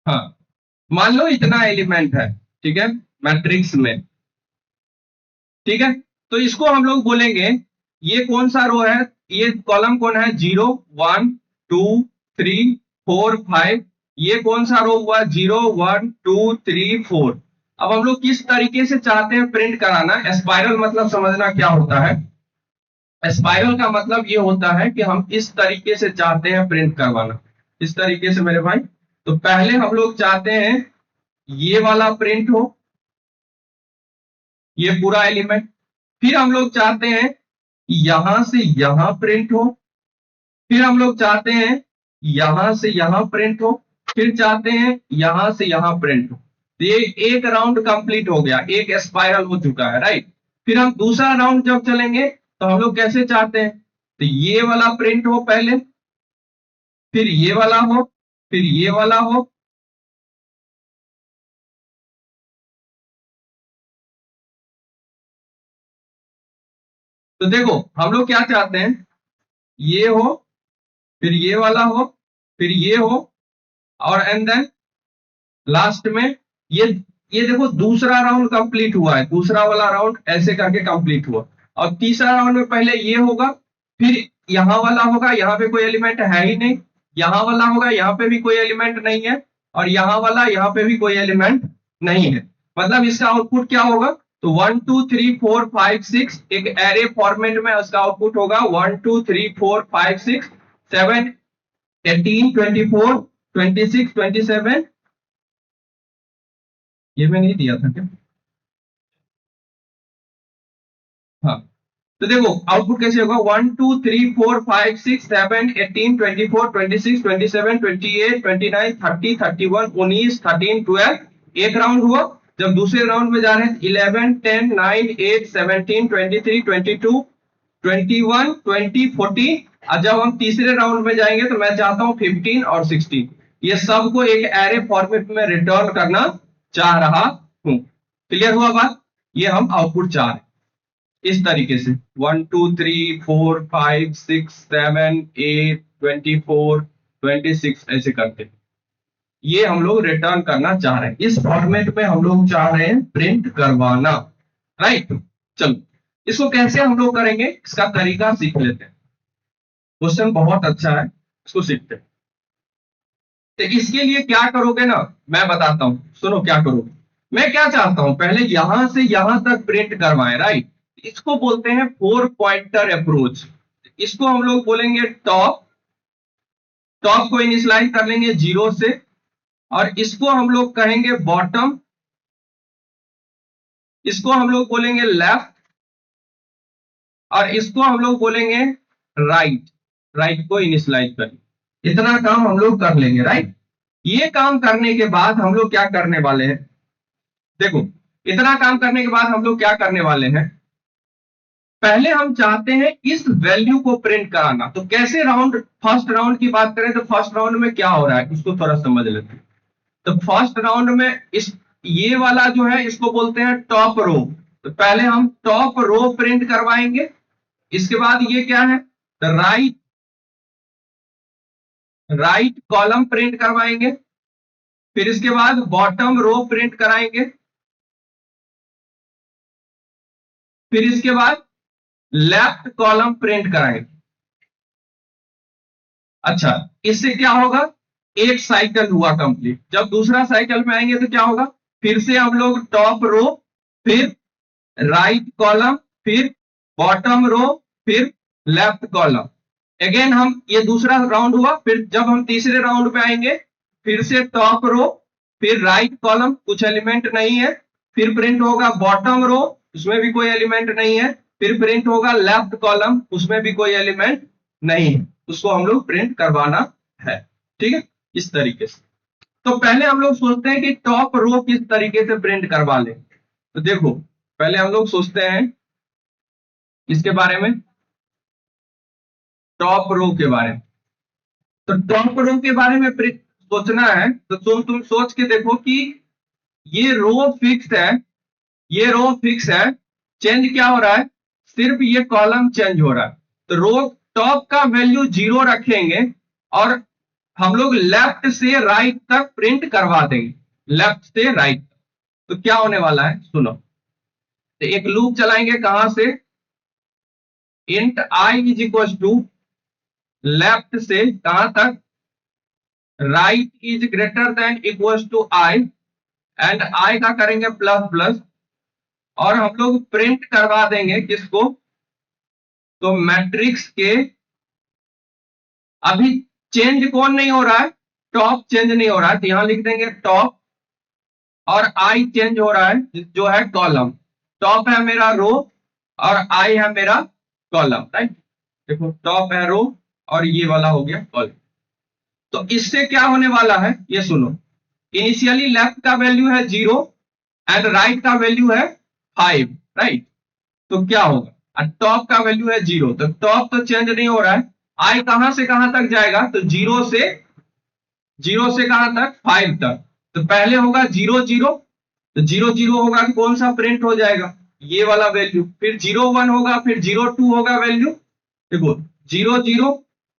हाँ, मान लो इतना एलिमेंट है, ठीक है, मैट्रिक्स में। ठीक है, तो इसको हम लोग बोलेंगे ये कौन सा रो है, ये कॉलम कौन है, 0 1 2 3 4 5। ये कौन सा रो हुआ, 0 1 2 3 4। अब हम लोग किस तरीके से चाहते हैं प्रिंट कराना, स्पाइरल मतलब समझना क्या होता है। स्पाइरल का मतलब ये होता है कि हम इस तरीके से चाहते हैं प्रिंट करवाना। इस तरीके से मेरे भाई, तो पहले हम लोग चाहते हैं ये वाला प्रिंट हो, ये पूरा एलिमेंट। फिर हम लोग चाहते हैं यहां से यहां प्रिंट हो। फिर हम लोग चाहते हैं यहां से यहां प्रिंट हो। फिर चाहते हैं यहां से यहां प्रिंट हो। तो ये एक राउंड कंप्लीट हो गया, एक स्पाइरल हो चुका है, राइट। फिर हम दूसरा राउंड जब चलेंगे तो हम लोग कैसे चाहते हैं, तो ये वाला प्रिंट हो पहले, फिर ये वाला हो, फिर ये वाला हो। तो देखो हम लोग क्या चाहते हैं, ये हो, फिर ये वाला हो, फिर ये हो, और एंड देन लास्ट में ये ये देखो दूसरा राउंड कंप्लीट हुआ है, दूसरा वाला राउंड ऐसे करके कंप्लीट हुआ। और तीसरा राउंड में पहले ये होगा, फिर यहां वाला होगा, यहाँ पे कोई एलिमेंट है ही नहीं। यहां वाला होगा, यहाँ पे भी कोई एलिमेंट नहीं है। और यहाँ वाला, यहाँ पे भी कोई एलिमेंट नहीं है। मतलब इसका आउटपुट क्या होगा, तो 1 2 3 4 5 6 एक एरे फॉर्मेट में उसका आउटपुट होगा। 1 2 3 4 5 6 7 18 24 26 27। ये मैं नहीं दिया था क्या, हाँ। तो देखो आउटपुट कैसे होगा, 1 2 3 4 5 6 7 18 24 26 27 28 29 30 31 19 13 12। एक राउंड हुआ। जब दूसरे राउंड में जा रहे हैं 11 10 9 8 17 23 22 21 20 और जब हम तीसरे राउंड में जाएंगे तो मैं चाहता हूं 15 और 16। ये सबको एक एरे फॉर्मेट में रिटर्न करना चाह रहा हूं। क्लियर हुआ बात, ये हम आउटपुट चाह रहे हैं इस तरीके से। 1 2 3 4 5 6 7 8 24 26 ऐसे करते ये हम लोग रिटर्न करना चाह रहे हैं, इस फॉर्मेट में हम लोग चाह रहे हैं प्रिंट करवाना, राइट। चलो इसको कैसे हम लोग करेंगे, इसका तरीका सीख लेते हैं। क्वेश्चन बहुत अच्छा है, इसको सीखते हैं। तो इसके लिए क्या करोगे ना, मैं बताता हूं, सुनो क्या करोगे। मैं क्या चाहता हूं, पहले यहां से यहां तक प्रिंट करवाएं, राइट। इसको बोलते हैं 4 पॉइंटर अप्रोच। इसको हम लोग बोलेंगे टॉप। टॉप को इनिशियलाइज कर लेंगे 0 से, और इसको हम लोग कहेंगे बॉटम। इसको हम लोग बोलेंगे लेफ्ट, और इसको हम लोग बोलेंगे राइट। राइट को इनिशियलाइज करेंगे, इतना काम हम लोग कर लेंगे, राइट। ये काम करने के बाद हम लोग क्या करने वाले हैं, देखो इतना काम करने के बाद हम लोग क्या करने वाले हैं, पहले हम चाहते हैं इस वैल्यू को प्रिंट कराना। तो कैसे राउंड, फर्स्ट राउंड की बात करें तो फर्स्ट राउंड में क्या हो रहा है उसको थोड़ा समझ लेते हैं। तो फर्स्ट राउंड में इस ये वाला जो है इसको बोलते हैं टॉप रो। तो पहले हम टॉप रो प्रिंट करवाएंगे। इसके बाद ये क्या है, तो राइट, राइट कॉलम प्रिंट करवाएंगे। फिर इसके बाद बॉटम रो प्रिंट कराएंगे। फिर इसके बाद लेफ्ट कॉलम प्रिंट कराएंगे। अच्छा, इससे क्या होगा, एक साइकिल हुआ कंप्लीट। जब दूसरा साइकिल में आएंगे तो क्या होगा, फिर से हम लोग टॉप रो, फिर राइट कॉलम, फिर बॉटम रो, फिर लेफ्ट कॉलम। अगेन हम, ये दूसरा राउंड हुआ। फिर जब हम तीसरे राउंड पे आएंगे, फिर से टॉप रो, फिर राइट कॉलम, कुछ एलिमेंट नहीं है। फिर प्रिंट होगा बॉटम रो, उसमें भी कोई एलिमेंट नहीं है। फिर प्रिंट होगा लेफ्ट कॉलम, उसमें भी कोई एलिमेंट नहीं है। उसको हम लोग प्रिंट करवाना है, ठीक है, इस तरीके से। तो पहले हम लोग सोचते हैं कि टॉप रो किस तरीके से प्रिंट करवा लें। तो देखो पहले हम लोग सोचते हैं इसके बारे में, टॉप रो के बारे में। तो टॉप रो के बारे में सोचना है तो तुम सोच के देखो कि ये रो फिक्स है, ये रो फिक्स है। चेंज क्या हो रहा है, सिर्फ ये कॉलम चेंज हो रहा है। तो रो टॉप का वैल्यू 0 रखेंगे, और हम लोग लेफ्ट से राइट तक प्रिंट करवा देंगे, लेफ्ट से राइट तक। तो क्या होने वाला है सुनो, तो एक लूप चलाएंगे कहां से, int I is equal to left से कहां तक, right is greater than equal to I, and आई का करेंगे प्लस प्लस, और हम लोग प्रिंट करवा देंगे किसको, तो मैट्रिक्स के, अभी चेंज कौन नहीं हो रहा है, टॉप चेंज नहीं हो रहा है, तो यहां लिख देंगे टॉप, और आई चेंज हो रहा है जो है कॉलम, टॉप है मेरा रो और आई है मेरा कॉलम, राइट। देखो टॉप है रो और ये वाला हो गया कॉलम। तो इससे क्या होने वाला है ये सुनो, इनिशियली लेफ्ट का वैल्यू है 0 एंड राइट का वैल्यू है 5, राइट। तो क्या होगा, टॉप का वैल्यू है 0, तो टॉप तो चेंज नहीं हो रहा है, आई कहां से कहां तक जाएगा, तो 0 से कहां तक, 5 तक। तो पहले होगा 0 0, तो 0 0 होगा, कौन सा प्रिंट हो जाएगा, ये वाला वैल्यू, फिर 0 1 होगा, फिर 0 2 होगा वैल्यू, देखो 0 0,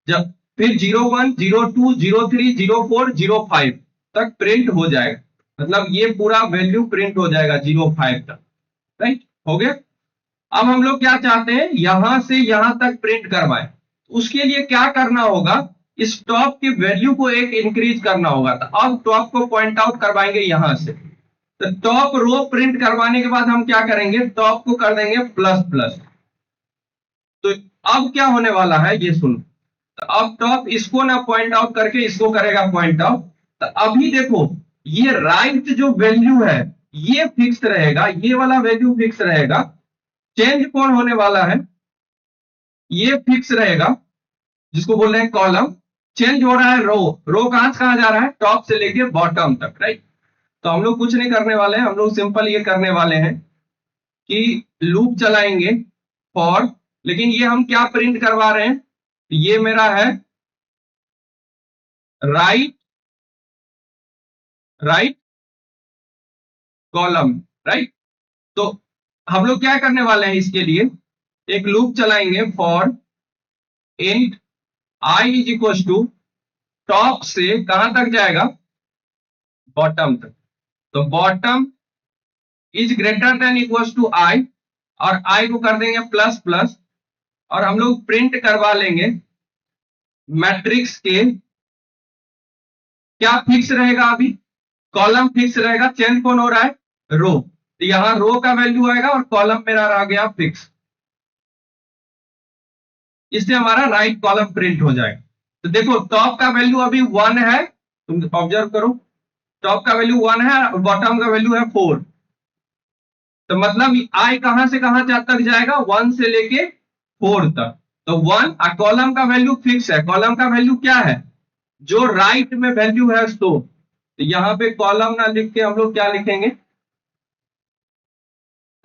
जब फिर 0 1 0 2 0 3 0 4 0 5 तक प्रिंट हो जाएगा, मतलब ये पूरा वैल्यू प्रिंट हो जाएगा 0 5 तक, राइट, हो गया। अब हम लोग क्या चाहते हैं, यहां से यहां तक प्रिंट करवाएं, उसके लिए क्या करना होगा, इस टॉप की वैल्यू को एक इंक्रीज करना होगा। तो अब टॉप को पॉइंट आउट करवाएंगे यहां से, तो टॉप रो प्रिंट करवाने के बाद हम क्या करेंगे, टॉप को कर देंगे प्लस प्लस। तो अब क्या होने वाला है ये सुनो, तो अब टॉप इसको ना पॉइंट आउट करके इसको करेगा पॉइंट आउट, तो अभी देखो ये राइट जो वैल्यू है ये फिक्स रहेगा, ये वाला वैल्यू फिक्स रहेगा, चेंज कौन होने वाला है, ये फिक्स रहेगा, जिसको बोल रहे हैं कॉलम, चेंज हो रहा है रो, रो कहां से कहां जा रहा है, टॉप से लेके बॉटम तक, राइट। तो हम लोग कुछ नहीं करने वाले हैं, हम लोग सिंपल ये करने वाले हैं कि लूप चलाएंगे फॉर, लेकिन ये हम क्या प्रिंट करवा रहे हैं, ये मेरा है राइट, राइट कॉलम, राइट। तो हम लोग क्या करने वाले हैं, इसके लिए एक लूप चलाएंगे for int I is equal to, top से कहां तक जाएगा, बॉटम तक। तो bottom is greater than equal to i, और आई को कर देंगे प्लस प्लस, और हम लोग प्रिंट करवा लेंगे मैट्रिक्स के, क्या फिक्स रहेगा, अभी कॉलम फिक्स रहेगा, चेंज कौन हो रहा है, रो, तो यहां रो का वैल्यू आएगा और कॉलम मेरा आ गया फिक्स, इससे हमारा राइट कॉलम प्रिंट हो जाएगा। तो देखो टॉप का वैल्यू अभी 1 है, तुम ऑब्जर्व करो, टॉप का वैल्यू 1 है और बॉटम का वैल्यू है 4, तो मतलब आई कहां से कहां तक जाएगा, 1 से लेके 4 तक। तो 1, कॉलम का वैल्यू फिक्स है, कॉलम का वैल्यू क्या है, जो राइट में वैल्यू है तो यहां पे कॉलम ना लिख के हम लोग क्या लिखेंगे,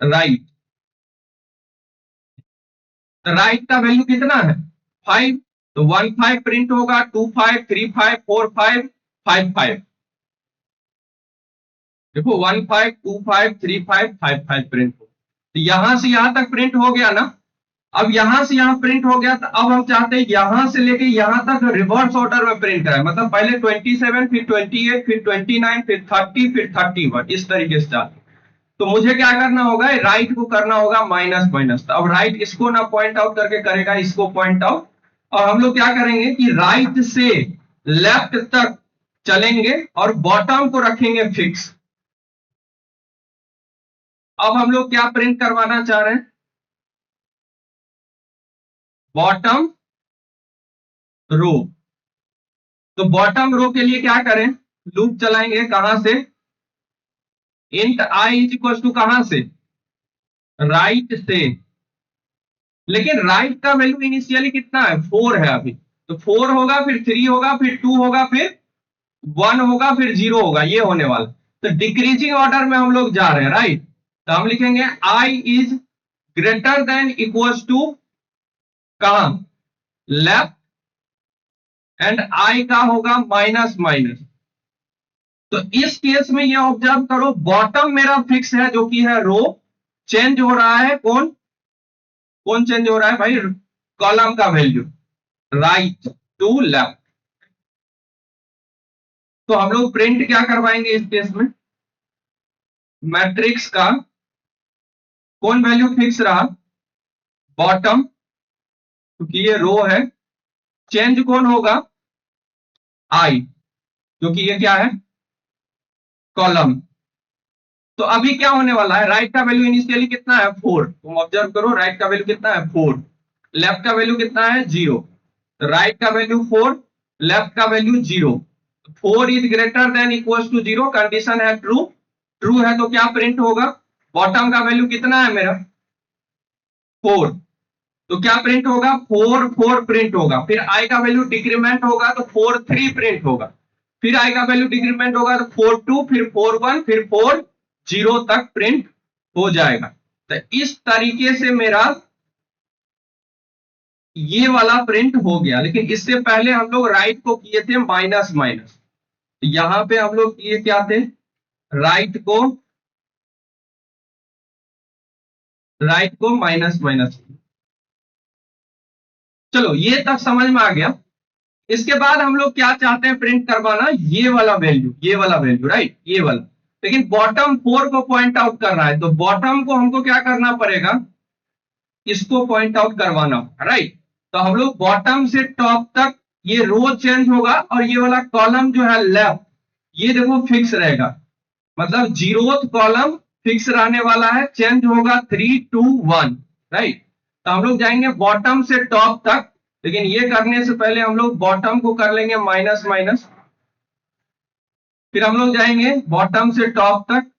राइट। तो राइट का वैल्यू कितना है, 5, तो 1 5 प्रिंट होगा, 2 5 3 5 4 5 5 5, देखो 1 5 2 5 3 5 5 5 प्रिंट हो, तो यहां से यहां तक प्रिंट हो गया ना। अब यहां से यहां प्रिंट हो गया, तो अब हम चाहते हैं यहां से लेके यहां तक रिवर्स ऑर्डर में प्रिंट कराए, मतलब पहले 27 फिर 28 फिर 29 फिर 30 फिर 31, इस तरीके से चाहते। तो मुझे क्या करना होगा, राइट को करना होगा माइनस माइनस, तो अब राइट इसको ना पॉइंट आउट करके करेगा, इसको पॉइंट आउट, और हम लोग क्या करेंगे कि राइट से लेफ्ट तक चलेंगे और बॉटम को रखेंगे फिक्स। अब हम लोग क्या प्रिंट करवाना चाह रहे हैं, बॉटम रो। तो बॉटम रो के लिए क्या करें, लूप चलाएंगे कहां से, int I is equal to कहां से, राइट से, लेकिन राइट का वैल्यू इनिशियली कितना है, 4 है अभी, तो 4 होगा फिर 3 होगा फिर 2 होगा फिर 1 होगा फिर 0 होगा, ये होने वाला। तो डिक्रीजिंग ऑर्डर में हम लोग जा रहे हैं, राइट। तो हम लिखेंगे i is greater than equal to कहां, लेफ्ट, एंड आई का होगा माइनस माइनस। तो इस केस में ये ऑब्जर्व करो, बॉटम मेरा फिक्स है जो कि है रो, चेंज हो रहा है कौन, कौन चेंज हो रहा है भाई, कॉलम का वैल्यू, राइट टू लेफ्ट। तो हम लोग प्रिंट क्या करवाएंगे इस केस में, मैट्रिक्स का कौन वैल्यू फिक्स रहा, बॉटम, क्योंकि ये रो है, चेंज कौन होगा, आई, क्योंकि ये क्या है, कॉलम। तो अभी क्या होने वाला है, राइट का वैल्यू इनिशियली कितना है 4, तुम ऑब्जर्व करो, राइट का वैल्यू कितना है 4, लेफ्ट का वैल्यू कितना है 0, तो राइट का वैल्यू 4, लेफ्ट का value 0, 4 is greater than equal to 0, condition है ट्रू, ट्रू है तो क्या प्रिंट होगा, बॉटम का वैल्यू कितना है मेरा 4, तो क्या प्रिंट होगा 4 4 प्रिंट होगा, फिर आई का वैल्यू डिक्रीमेंट होगा तो 4 3 प्रिंट होगा, फिर आई का वैल्यू डिक्रीमेंट होगा तो 4 2, फिर 4 1, फिर 4 0 तक प्रिंट हो जाएगा। तो इस तरीके से मेरा ये वाला प्रिंट हो गया, लेकिन इससे पहले हम लोग राइट को किए थे माइनस माइनस, यहां पे हम लोग किए क्या थे, राइट को माइनस माइनस। चलो ये तक समझ में आ गया। इसके बाद हम लोग क्या चाहते हैं प्रिंट करवाना, ये वाला वैल्यू, ये वाला वैल्यू, राइट, ये वाला, लेकिन बॉटम 4 को पॉइंट आउट कर रहा है, तो बॉटम को हमको क्या करना पड़ेगा, इसको पॉइंट आउट करवाना, राइट। तो हम लोग बॉटम से टॉप तक ये रो चेंज होगा और ये वाला कॉलम जो है लेफ्ट, ये देखो फिक्स रहेगा, मतलब जीरोथ कॉलम फिक्स रहने वाला है, चेंज होगा 3 2 1, राइट। तो हम लोग जाएंगे बॉटम से टॉप तक, लेकिन ये करने से पहले हम लोग बॉटम को कर लेंगे माइनस माइनस, फिर हम लोग जाएंगे बॉटम से टॉप तक,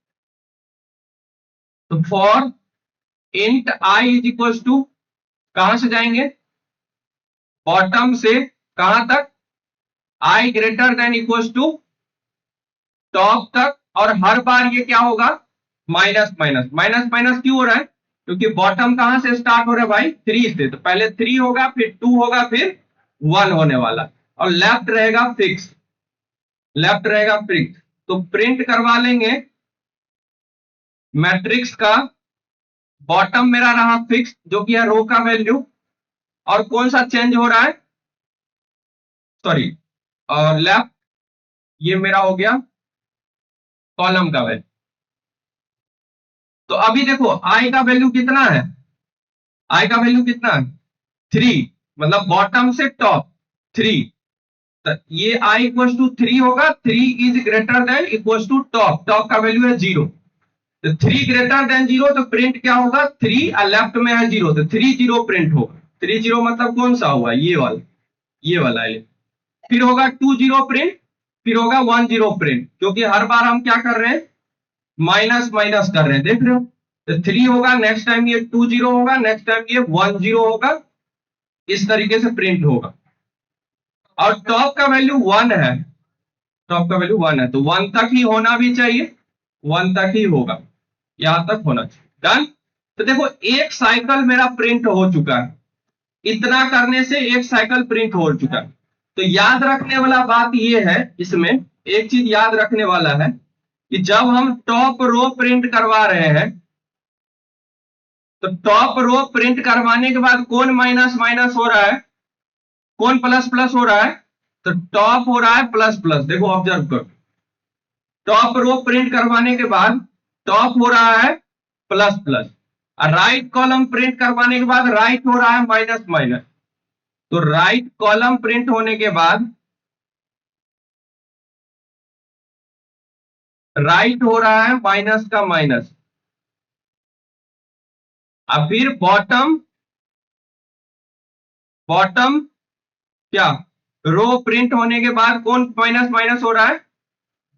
तो for int I is equal to, कहां से जाएंगे, बॉटम से कहां तक, i greater than equal to top तक, और हर बार ये क्या होगा, माइनस माइनस, माइनस माइनस क्यों हो रहा है, क्योंकि बॉटम कहां से स्टार्ट हो रहा है भाई 3 से, तो पहले 3 होगा, फिर 2 होगा, फिर 1 होने वाला, और लेफ्ट रहेगा फिक्स, लेफ्ट रहेगा फिक्स। तो प्रिंट करवा लेंगे मैट्रिक्स का, बॉटम मेरा रहा फिक्स जो कि है रो का वैल्यू, और कौन सा चेंज हो रहा है, सॉरी, और लेफ्ट, ये मेरा हो गया कॉलम का वैल्यू। तो अभी देखो आई का वैल्यू कितना है, आई का वैल्यू कितना है 3, मतलब बॉटम से टॉप 3, तो ये आई इक्वल टू 3 होगा, 3 is greater than equal to top, top का वैल्यू है 0, तो 3 ग्रेटर देन 0, तो प्रिंट क्या होगा 3, और लेफ्ट में है 0, तो 3 0 प्रिंट होगा, 3 0 मतलब कौन सा हुआ, ये वाला, ये वाला है, फिर होगा 2 0 प्रिंट, फिर होगा 1 0 प्रिंट, क्योंकि हर बार हम क्या कर रहे हैं, माइनस माइनस कर रहे हैं, देख रहे हो, तो 3 होगा, नेक्स्ट टाइम ये 2 0 होगा, नेक्स्ट टाइम ये 1 0 होगा, इस तरीके से प्रिंट होगा। और टॉप का वैल्यू 1 है, टॉप का वैल्यू 1 है, तो 1 तक ही होना भी चाहिए, 1 तक ही होगा, यहां तक होना चाहिए, डन। तो देखो एक साइकिल मेरा प्रिंट हो चुका है, इतना करने से एक साइकिल प्रिंट हो चुका है। तो याद रखने वाला बात यह है, इसमें एक चीज याद रखने वाला है कि जब हम टॉप रो प्रिंट करवा रहे हैं, तो टॉप रो प्रिंट करवाने के बाद कौन माइनस माइनस हो रहा है, कौन प्लस प्लस हो रहा है, तो टॉप हो रहा है प्लस प्लस, देखो ऑब्जर्व करो, टॉप रो प्रिंट करवाने के बाद टॉप हो रहा है प्लस प्लस, और राइट कॉलम प्रिंट करवाने के बाद राइट हो रहा है माइनस माइनस, तो राइट कॉलम प्रिंट होने के बाद राइट हो रहा है माइनस का माइनस, अब फिर बॉटम, बॉटम क्या, रो प्रिंट होने के बाद कौन माइनस माइनस हो रहा है,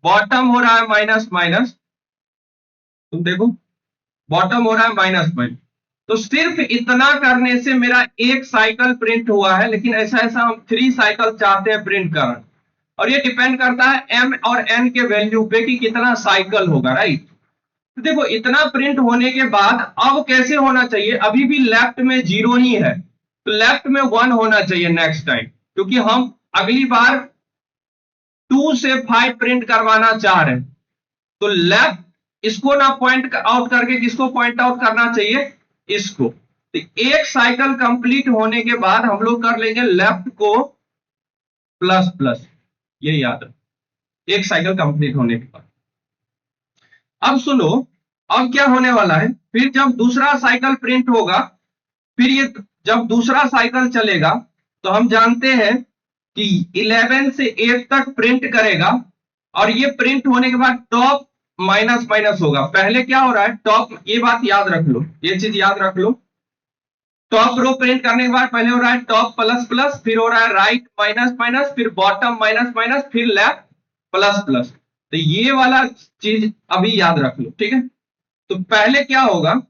बॉटम हो रहा है माइनस माइनस, तुम देखो बॉटम हो रहा है माइनस माइनस। तो सिर्फ इतना करने से मेरा एक साइकिल प्रिंट हुआ है, लेकिन ऐसा ऐसा हम 3 साइकिल चाहते हैं प्रिंट करना, और ये डिपेंड करता है एम और एन के वैल्यू पे कि कितना साइकिल होगा, राइट। तो देखो इतना प्रिंट होने के बाद अब कैसे होना चाहिए, अभी भी लेफ्ट में 0 ही है, तो लेफ्ट में 1 होना चाहिए नेक्स्ट टाइम, क्योंकि हम अगली बार 2 से 5 प्रिंट करवाना चाह रहे हैं। तो लेफ्ट, इसको ना पॉइंट आउट करके किसको पॉइंट आउट करना चाहिए, इसको। तो एक साइकिल कंप्लीट होने के बाद हम लोग कर लेंगे लेफ्ट को प्लस प्लस, ये याद रखो, एक साइकिल कंप्लीट होने के बाद। अब सुनो, अब क्या होने वाला है, फिर जब दूसरा साइकिल प्रिंट होगा, फिर ये जब दूसरा साइकिल चलेगा तो हम जानते हैं कि 11 से 8 तक प्रिंट करेगा, और ये प्रिंट होने के बाद टॉप माइनस माइनस होगा। पहले क्या हो रहा है, टॉप, ये बात याद रख लो, ये चीज याद रख लो, टॉप रो प्रिंट करने के बाद पहले हो रहा है टॉप प्लस प्लस, फिर हो रहा है राइट माइनस माइनस, फिर बॉटम माइनस माइनस, फिर लेफ्ट प्लस प्लस। तो ये वाला चीज अभी याद रख लो, ठीक है। तो पहले क्या होगा,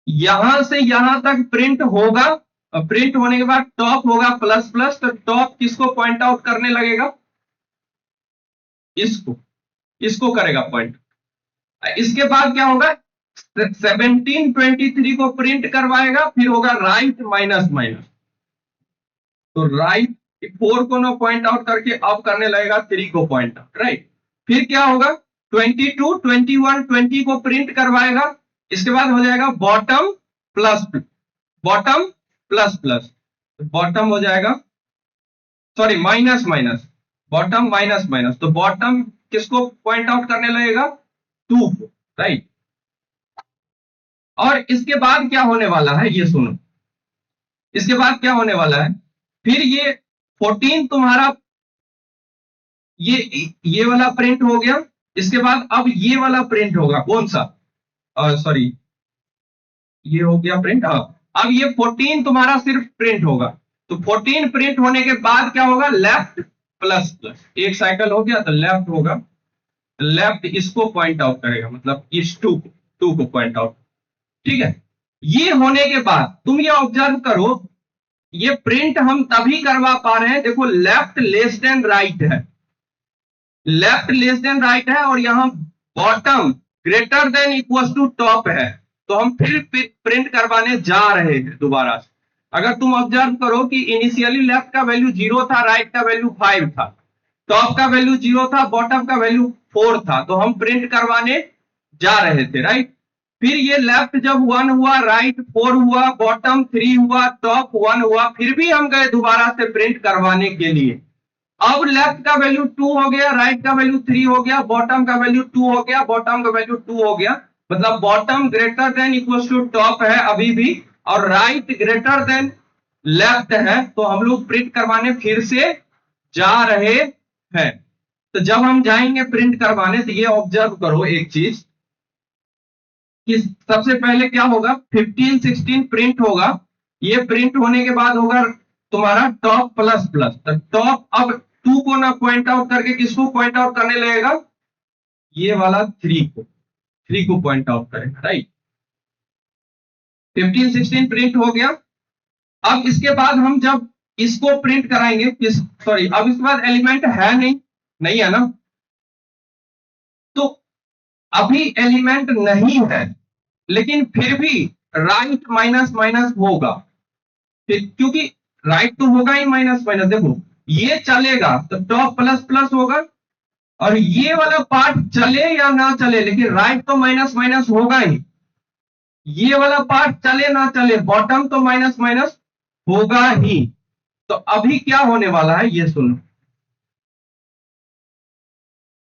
यहां से यहां तक प्रिंट होगा, और प्रिंट होने के बाद टॉप होगा प्लस प्लस, तो टॉप किसको पॉइंट आउट करने लगेगा, इसको, इसको करेगा पॉइंट। इसके बाद क्या होगा, 1723 को प्रिंट करवाएगा, फिर होगा राइट माइनस माइनस, तो राइट 4 को नो पॉइंट आउट करके अब करने लगेगा 3 को पॉइंट आउट, राइट। फिर क्या होगा, 22, 21, 20 को प्रिंट करवाएगा, इसके बाद हो जाएगा bottom plus, bottom plus plus, bottom हो जाएगा, sorry minus minus, bottom minus minus, तो बॉटम किसको पॉइंट आउट करने लगेगा, 2 को, राइट। और इसके बाद क्या होने वाला है, ये सुनो, इसके बाद क्या होने वाला है, फिर ये 14 तुम्हारा ये वाला प्रिंट हो गया, इसके बाद अब ये वाला प्रिंट होगा, कौन सा, सॉरी ये हो गया प्रिंट, हाँ। अब ये 14 तुम्हारा सिर्फ प्रिंट होगा, तो 14 प्रिंट होने के बाद क्या होगा, लेफ्ट प्लस प्लस, एक साइकिल हो गया तो लेफ्ट होगा, लेफ्ट इसको पॉइंट आउट करेगा, मतलब इस 2 को पॉइंट आउट, ठीक है। ये होने के बाद तुम ये ऑब्जर्व करो, ये प्रिंट हम तभी करवा पा रहे हैं, देखो लेफ्ट लेस देन राइट है, लेफ्ट लेस देन राइट है, और यहां bottom greater than equal to top है, तो हम फिर प्रिंट करवाने जा रहे हैं दोबारा से। अगर तुम ऑब्जर्व करो कि इनिशियली लेफ्ट का वैल्यू 0 था, राइट का वैल्यू 5 था, टॉप का वैल्यू 0 था, बॉटम का वैल्यू 4 था, तो हम प्रिंट करवाने जा रहे थे, राइट। फिर ये लेफ्ट जब 1 हुआ, राइट 4 हुआ, बॉटम 3 हुआ, टॉप 1 हुआ, फिर भी हम गए दोबारा से प्रिंट करवाने के लिए। अब लेफ्ट का वैल्यू 2 हो गया, राइट का वैल्यू 3 हो गया, बॉटम का वैल्यू 2 हो गया, बॉटम का वैल्यू 2 हो गया, मतलब bottom greater than equal to top है अभी भी, और राइट ग्रेटर देन लेफ्ट है, तो हम लोग प्रिंट करवाने फिर से जा रहे हैं। तो जब हम जाएंगे प्रिंट करवाने, तो ये ऑब्जर्व करो एक चीज, कि सबसे पहले क्या होगा, 15, 16 प्रिंट होगा, ये प्रिंट होने के बाद होगा तुम्हारा टॉप प्लस प्लस, तो टॉप अब 2 को ना पॉइंट आउट करके किसको पॉइंट आउट करने लगेगा, ये वाला 3 को पॉइंट आउट करेगा, राइट। 15, 16 प्रिंट हो गया। अब इसके बाद हम जब इसको प्रिंट कराएंगे, सॉरी, अब इसके बाद एलिमेंट है नहीं है ना, तो अभी एलिमेंट नहीं है, लेकिन फिर भी राइट माइनस माइनस होगा, क्योंकि राइट तो होगा ही माइनस माइनस, देखो ये चलेगा तो टॉप प्लस प्लस होगा, और ये वाला पार्ट चले या ना चले, लेकिन राइट तो माइनस माइनस होगा ही, ये वाला पार्ट चले ना चले, बॉटम तो माइनस माइनस होगा ही। तो अभी क्या होने वाला है, ये सुनो,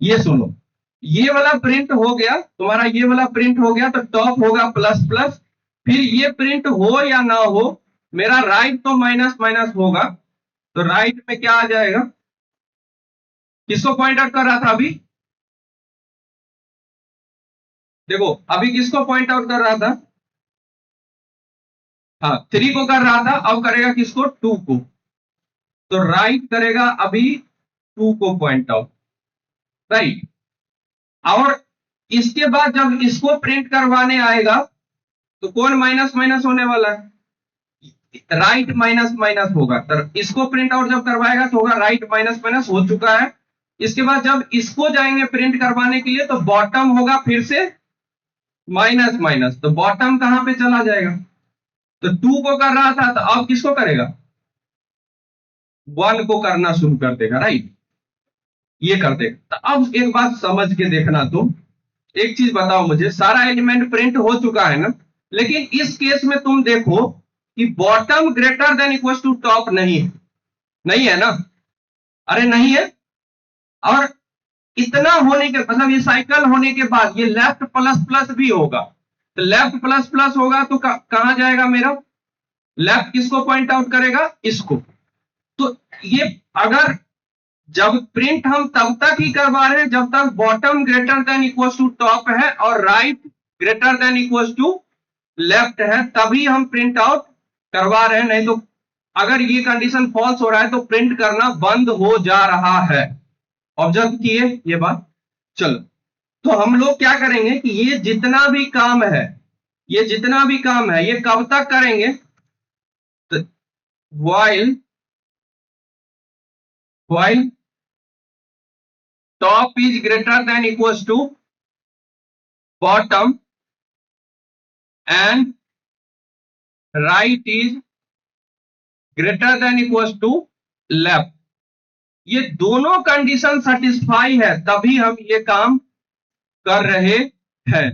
ये सुनो, ये वाला प्रिंट हो गया तुम्हारा, ये वाला प्रिंट हो गया, तो टॉप होगा प्लस प्लस, फिर ये प्रिंट हो या ना हो, मेरा राइट तो माइनस माइनस होगा, तो राइट में क्या आ जाएगा, किसको पॉइंट आउट कर रहा था अभी, देखो अभी किसको पॉइंट आउट कर रहा था, हाँ 3 को कर रहा था, अब करेगा किसको, 2 को, तो राइट करेगा अभी 2 को पॉइंट आउट, राइट। और इसके बाद जब इसको प्रिंट करवाने आएगा, तो कौन माइनस माइनस होने वाला है, राइट माइनस माइनस होगा, तो इसको प्रिंट आउट जब करवाएगा तो होगा राइट माइनस माइनस, हो चुका है। इसके बाद जब इसको जाएंगे प्रिंट करवाने के लिए, तो बॉटम होगा फिर से माइनस माइनस, तो बॉटम कहां पे चला जाएगा, तो 2 को कर रहा था, तो अब किसको करेगा, 1 को करना शुरू कर देगा, राइट, ये कर देगा। तो अब एक बात समझ के देखना, तुम एक चीज बताओ मुझे, सारा एलिमेंट प्रिंट हो चुका है ना, लेकिन इस केस में तुम देखो कि bottom greater than equal to top नहीं है ना, अरे नहीं है, और इतना होने के मतलब ये साइकिल होने के बाद ये लेफ्ट प्लस प्लस भी होगा, तो लेफ्ट प्लस प्लस होगा तो कहां जाएगा मेरा, लेफ्ट किसको पॉइंट आउट करेगा, इसको। तो ये अगर जब प्रिंट हम तब तक ही करवा रहे हैं जब तक bottom greater than equal to top है और right greater than equal to left है, तभी हम प्रिंट आउट करवा रहे हैं। नहीं तो अगर ये कंडीशन फॉल्स हो रहा है तो प्रिंट करना बंद हो जा रहा है। ऑब्जर्व किए ये बात। चलो, तो हम लोग क्या करेंगे कि ये जितना भी काम है, ये जितना भी काम है ये कब तक करेंगे, तो while top is greater than equals to bottom and right is greater than equals to left, ये दोनों कंडीशन सेटिस्फाई है तभी हम ये काम कर रहे हैं।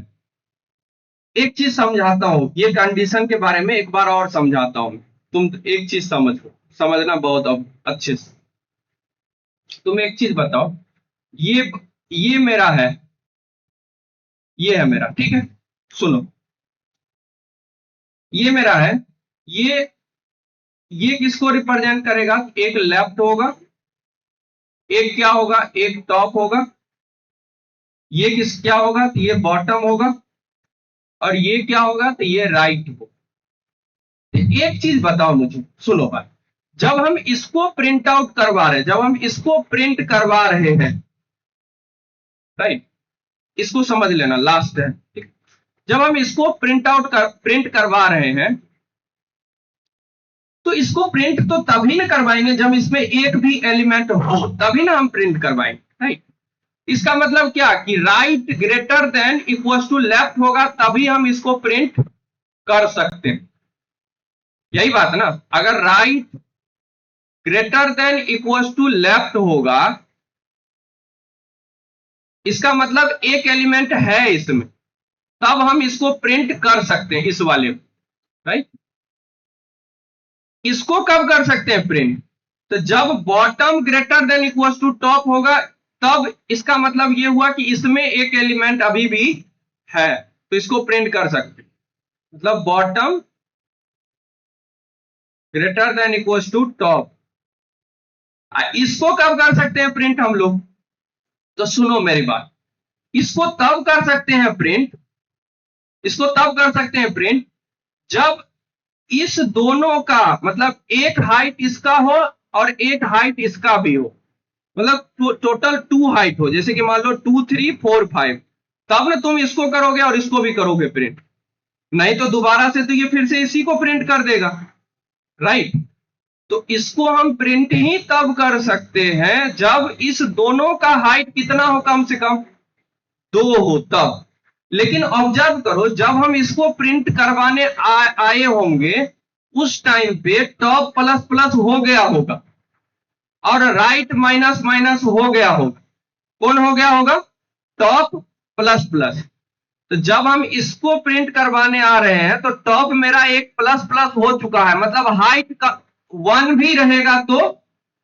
एक चीज समझाता हूं, ये कंडीशन के बारे में एक बार और समझाता हूं, तुम एक चीज समझना बहुत अच्छे से। तुम एक चीज बताओ, ये मेरा है, ये है मेरा, ठीक है, सुनो, ये मेरा है, ये किसको रिप्रेजेंट करेगा, एक लेफ्ट होगा, एक क्या होगा, एक टॉप होगा, ये क्या होगा, तो ये बॉटम होगा, और ये क्या होगा, तो ये राइट होगा। तो एक चीज बताओ मुझे, सुनो भाई, जब हम इसको प्रिंट आउट करवा रहे हैं, जब हम इसको प्रिंट करवा रहे हैं, राइट, इसको समझ लेना, लास्ट है, ठीक? जब हम इसको प्रिंट करवा रहे हैं तो इसको प्रिंट तो तभी ना करवाएंगे जब इसमें एक भी एलिमेंट हो, तभी ना हम प्रिंट करवाएंगे, राइट। इसका मतलब क्या कि right greater than equal to left होगा तभी हम इसको प्रिंट कर सकते हैं, यही बात ना। अगर right greater than equal to left होगा, इसका मतलब एक एलिमेंट है इसमें, तब हम इसको प्रिंट कर सकते हैं, इस वाले को, राइट। इसको कब कर सकते हैं प्रिंट, तो जब bottom greater than equal to top होगा, तब इसका मतलब ये हुआ कि इसमें एक एलिमेंट अभी भी है, तो इसको प्रिंट कर सकते हैं। मतलब bottom greater than equal to top, इसको कब कर सकते हैं प्रिंट हम लोग, तो सुनो मेरी बात, इसको तब कर सकते हैं प्रिंट, इसको तब कर सकते हैं प्रिंट जब इस दोनों का मतलब एक हाइट इसका हो और एक हाइट इसका भी हो, मतलब टोटल 2 हाइट हो, जैसे कि मान लो 2 3 4 5, तब ना तुम इसको करोगे और इसको भी करोगे प्रिंट, नहीं तो दोबारा से तो ये फिर से इसी को प्रिंट कर देगा, राइट। तो इसको हम प्रिंट ही तब कर सकते हैं जब इस दोनों का हाइट कितना हो, कम से कम 2 हो तब। लेकिन ऑब्जर्व करो, जब हम इसको प्रिंट करवाने आए होंगे उस टाइम पे टॉप प्लस प्लस हो गया होगा और राइट माइनस माइनस हो गया होगा। कौन हो गया होगा, टॉप प्लस प्लस। तो जब हम इसको प्रिंट करवाने आ रहे हैं तो टॉप मेरा एक प्लस प्लस हो चुका है, मतलब हाइट का 1 भी रहेगा तो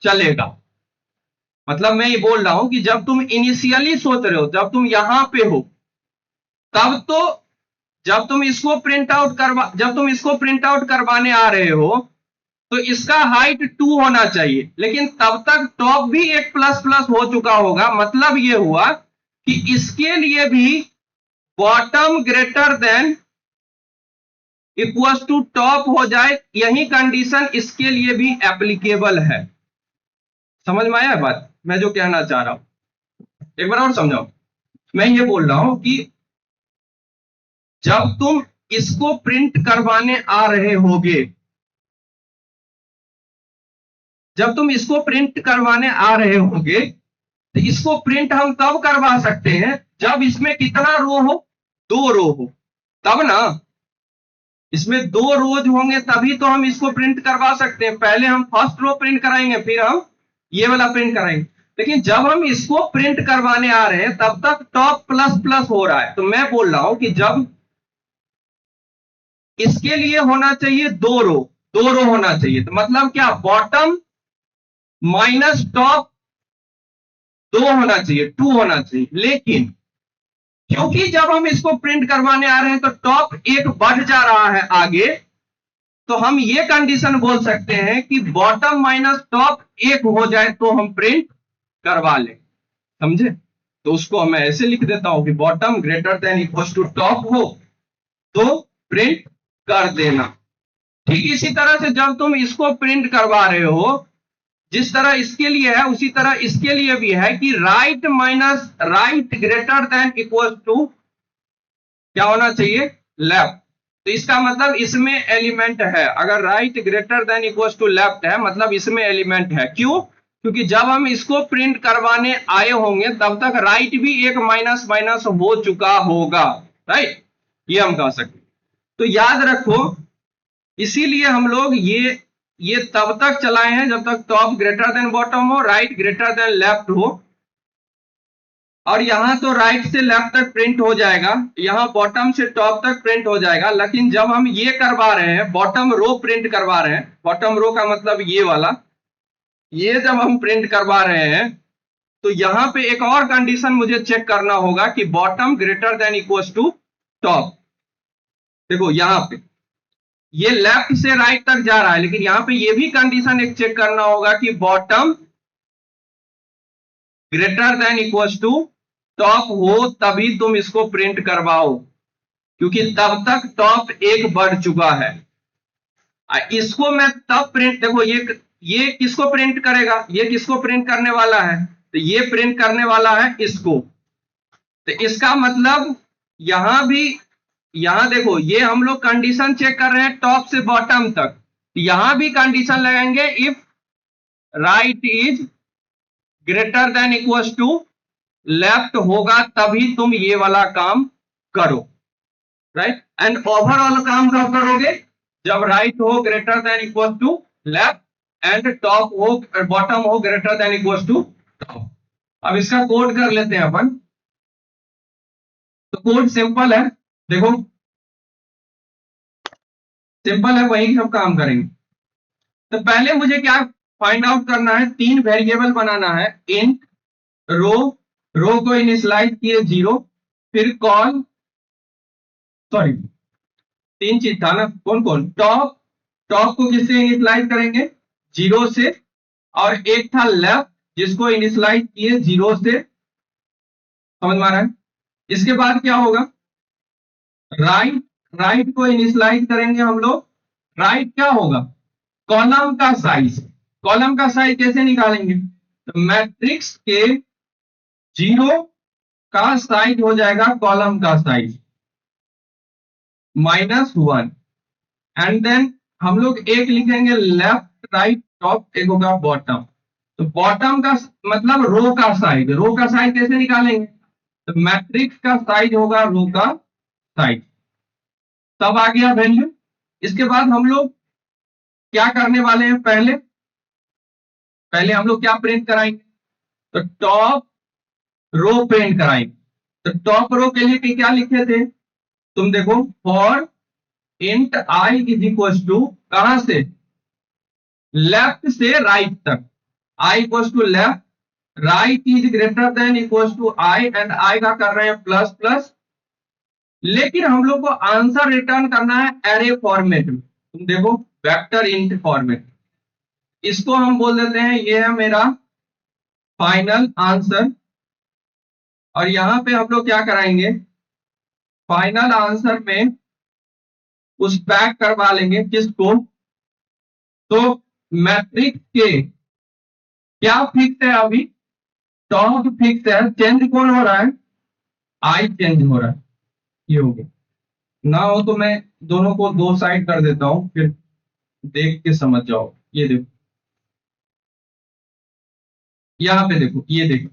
चलेगा। मतलब मैं ये बोल रहा हूं कि जब तुम इनिशियली सोच रहे हो, जब तुम यहां पे हो, तब तो जब तुम इसको प्रिंट आउट करवाने आ रहे हो तो इसका हाइट 2 होना चाहिए, लेकिन तब तक टॉप भी एक प्लस प्लस हो चुका होगा। मतलब ये हुआ कि इसके लिए भी bottom greater than equal to top हो जाए, यही कंडीशन इसके लिए भी एप्लीकेबल है। समझ में आया बात मैं जो कहना चाह रहा हूं, एक बार और समझाओ। मैं ये बोल रहा हूं कि जब तुम इसको प्रिंट करवाने आ रहे होगे, जब तुम इसको प्रिंट करवाने आ रहे होगे तो इसको प्रिंट हम तब करवा सकते हैं जब इसमें कितना रो हो, 2 रो हो, तब ना। इसमें 2 रोज होंगे तभी तो हम इसको प्रिंट करवा सकते हैं। पहले हम फर्स्ट रो प्रिंट कराएंगे, फिर हम ये वाला प्रिंट कराएंगे। लेकिन जब हम इसको प्रिंट करवाने आ रहे हैं तब तक टॉप प्लस प्लस हो रहा है, तो मैं बोल रहा हूं कि जब इसके लिए होना चाहिए 2 रो होना चाहिए, तो मतलब क्या, बॉटम माइनस टॉप 2 होना चाहिए, 2 होना चाहिए। लेकिन क्योंकि जब हम इसको प्रिंट करवाने आ रहे हैं तो टॉप एक बढ़ जा रहा है आगे, तो हम ये कंडीशन बोल सकते हैं कि बॉटम माइनस टॉप एक हो जाए तो हम प्रिंट करवा लें। समझे? तो उसको मैं ऐसे लिख देता हूं कि bottom greater than equal to top हो तो प्रिंट कर देना। ठीक इसी तरह से जब तुम इसको प्रिंट करवा रहे हो, जिस तरह इसके लिए है उसी तरह इसके लिए भी है कि right minus right greater than equal to क्या होना चाहिए, लेफ्ट। तो इसका मतलब इसमें एलिमेंट है। अगर right greater than equal to left है मतलब इसमें एलिमेंट है। क्यों? क्योंकि जब हम इसको प्रिंट करवाने आए होंगे तब तक राइट भी एक माइनस माइनस हो चुका होगा। राइट, ये हम कह सकते। तो याद रखो, इसीलिए हम लोग ये तब तक चलाए हैं जब तक टॉप ग्रेटर देन बॉटम हो, राइट ग्रेटर देन लेफ्ट हो। और यहां तो राइट से लेफ्ट तक प्रिंट हो जाएगा, यहां बॉटम से टॉप तक प्रिंट हो जाएगा। लेकिन जब हम ये करवा रहे हैं, बॉटम रो प्रिंट करवा रहे हैं, बॉटम रो का मतलब ये वाला, ये जब हम प्रिंट करवा रहे हैं तो यहां पे एक और कंडीशन मुझे चेक करना होगा कि bottom greater than equal to top. देखो यहां पे ये लेफ्ट से राइट तक जा रहा है, लेकिन यहां पे ये भी कंडीशन एक चेक करना होगा कि bottom greater than equal to top हो तभी तुम इसको प्रिंट करवाओ, क्योंकि तब तक टॉप एक बढ़ चुका है। इसको मैं तब प्रिंट, देखो ये किसको प्रिंट करेगा, ये किसको प्रिंट करने वाला है, तो ये प्रिंट करने वाला है इसको। तो इसका मतलब यहां भी, यहां देखो ये हम लोग कंडीशन चेक कर रहे हैं टॉप से बॉटम तक, यहां भी कंडीशन लगाएंगे if right is greater than equal to left होगा तभी तुम ये वाला काम करो। राइट, एंड ओवरऑल काम कब करोगे, जब राइट हो greater than equal to left and top हो, बॉटम हो greater than equal to top. अब इसका कोड कर लेते हैं अपन। तो कोड सिंपल है, देखो सिंपल है, वही सब काम करेंगे। तो पहले मुझे क्या फाइंड आउट करना है, 3 वेरिएबल बनाना है। इंट रो, रो को इनिशियलाइज किए 0, फिर कॉल, सॉरी 3 चीज था ना, कौन कौन, टॉप, टॉप को किससे इनिशियलाइज करेंगे 0 से, और एक था लेफ्ट जिसको इनिशियलाइज किए 0 से। समझ में आ रहा है? इसके बाद क्या होगा, राइट, राइट को इनिशियलाइज करेंगे हम लोग। राइट क्या होगा, कॉलम का साइज। कॉलम का साइज कैसे निकालेंगे, तो मैट्रिक्स के 0 का साइज हो जाएगा कॉलम का साइज -1, एंड देन हम लोग एक लिखेंगे लेफ्ट राइट टॉप, एक होगा बॉटम। तो बॉटम का मतलब रो का साइज, रो का साइज कैसे निकालेंगे, तो मैट्रिक्स का साइज होगा रो का साइज। तब आ गया वैल्यू। इसके बाद हम लोग क्या करने वाले हैं, पहले पहले हम लोग क्या प्रिंट कराएंगे, तो टॉप रो प्रिंट कराएंगे। तो टॉप रो के लिए क्या लिखे थे, तुम देखो, for int I is equal to, कहां से, लेफ्ट से राइट तक, i equal to left, right is greater than equal to I, and आई का कर रहे हैं प्लस प्लस। लेकिन हम लोग को आंसर रिटर्न करना है एरे फॉर्मेट में। तुम देखो वेक्टर इंट फॉर्मेट, इसको हम बोल देते हैं ये है मेरा फाइनल आंसर। और यहां पे हम लोग क्या कराएंगे, फाइनल आंसर में उस पैक करवा लेंगे किसको, तो मैट्रिक्स के क्या फिक्स है अभी, टॉप फिक्स है, चेंज कौन हो रहा है, आई चेंज हो रहा है। ये हो गया, ना हो तो मैं दोनों को 2 साइड कर देता हूं, फिर देख के समझ जाओ। ये देखो, यहां पे देखो, ये देखो,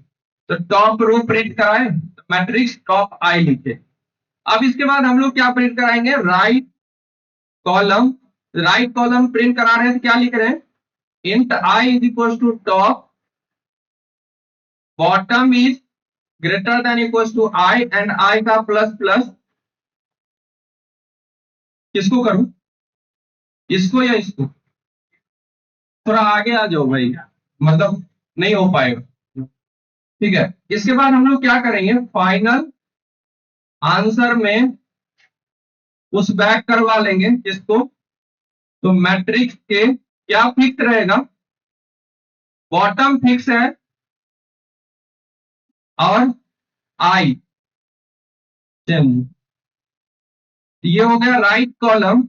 तो टॉप रो प्रिंट कराए, मैट्रिक्स टॉप आई लिखे। अब इसके बाद हम लोग क्या प्रिंट कराएंगे, right column. Right column print करा रहे हैं तो क्या लिख रहे हैं, int I is equal to top, bottom is greater than equal to I, and आई का प्लस प्लस। किसको करूं, इसको या इसको, थोड़ा आगे आ जाओ भाई, मतलब नहीं हो पाएगा। ठीक है, इसके बाद हम लोग क्या करेंगे, फाइनल आंसर में उस बैक करवा लेंगे इसको। तो मैट्रिक्स के क्या फिक्स रहेगा, बॉटम फिक्स है और आई सेम। ये हो गया राइट कॉलम।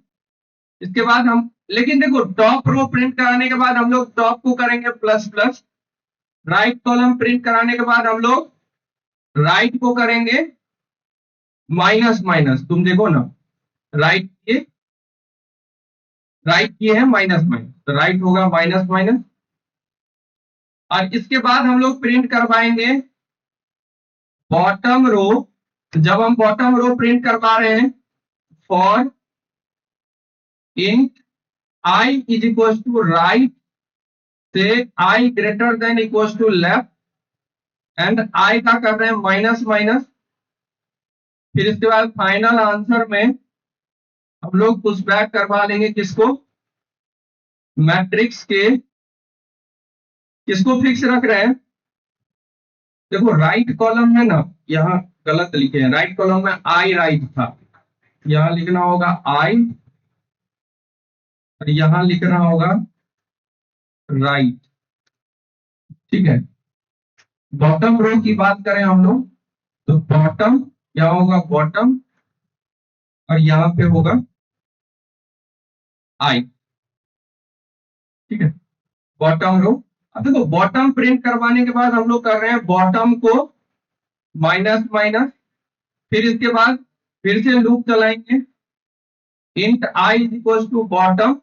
इसके बाद हम, लेकिन देखो टॉप रो प्रिंट कराने के बाद हम लोग टॉप को करेंगे plus plus, right column print कराने के बाद हम लोग राइट को करेंगे माइनस माइनस। तुम देखो ना, राइट किए, राइट किए हैं माइनस माइनस, तो राइट होगा माइनस माइनस। और इसके बाद हम लोग प्रिंट करवाएंगे बॉटम रो। जब हम बॉटम रो प्रिंट करवा रहे हैं, for int I is equal to right से i greater than equal to left, and आई का कर रहे हैं माइनस माइनस। फिर इसके बाद फाइनल आंसर में हम लोग पुश बैक करवा लेंगे किसको, मैट्रिक्स के। किसको फिक्स रख रहे हैं, देखो राइट कॉलम में ना, यहाँ गलत लिखे हैं, राइट कॉलम में आई राइट था, यहां लिखना होगा आई और यहां लिखना होगा राइट। ठीक है, बॉटम रो की बात करें हम लोग, तो बॉटम क्या होगा, बॉटम और यहां पे होगा आई। ठीक है, बॉटम रो। अब देखो बॉटम प्रिंट करवाने के बाद हम लोग कर रहे हैं बॉटम को माइनस माइनस। फिर इसके बाद फिर से लूप चलाएंगे, int I is equal to bottom,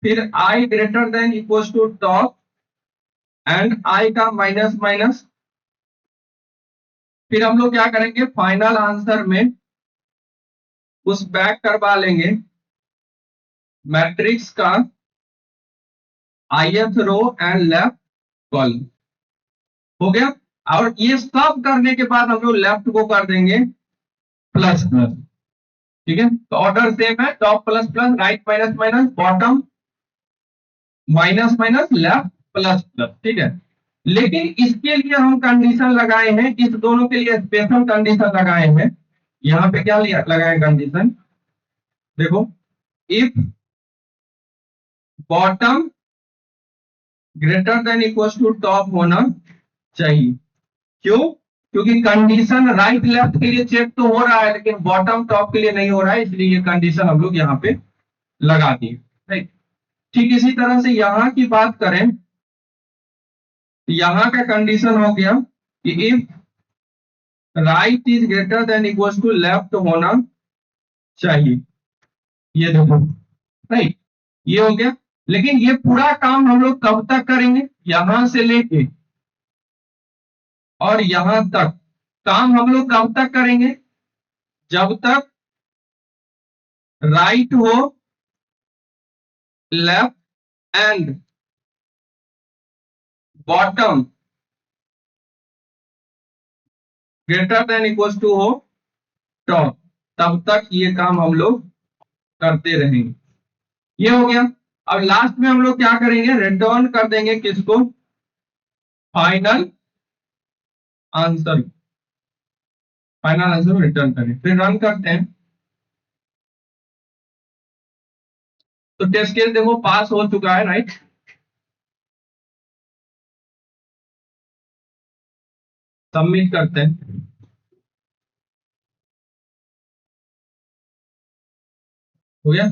फिर i greater than equal to top, and आई का माइनस माइनस। फिर हम लोग क्या करेंगे, फाइनल आंसर में उस बैक करवा लेंगे मैट्रिक्स का ith row and left column. हो गया। और ये सब करने के बाद हम लोग लेफ्ट को कर देंगे प्लस प्लस। ठीक है, तो ऑर्डर सेम है, top plus plus, right minus minus, bottom minus minus, left plus plus. ठीक है, लेकिन इसके लिए हम कंडीशन लगाए हैं, इस दोनों के लिए स्पेशल कंडीशन लगाए हैं। यहां पे क्या लगाए कंडीशन, देखो, if bottom greater than equal to top होना चाहिए। क्यों, क्योंकि कंडीशन राइट लेफ्ट के लिए चेक तो हो रहा है, लेकिन बॉटम टॉप के लिए नहीं हो रहा है, इसलिए ये कंडीशन हम लोग यहाँ पे लगा दी। राइट, ठीक इसी तरह से यहां की बात करें, यहां का कंडीशन हो गया कि if right is greater than equal to left होना चाहिए। ये देखो, राइट, ये हो गया। लेकिन ये पूरा काम हम लोग कब तक करेंगे, यहां से लेके और यहां तक काम हम लोग कब तक करेंगे, जब तक राइट हो, left and bottom greater than equal to हो टॉप, तब तक ये काम हम लोग करते रहेंगे। ये हो गया। अब लास्ट में हम लोग क्या करेंगे, रिटर्न कर देंगे किसको, final answer. Final answer return करें, फिर रन करते हैं। तो टेस्ट केस देखो पास हो चुका है, राइट। सबमिट करते हैं, हो गया।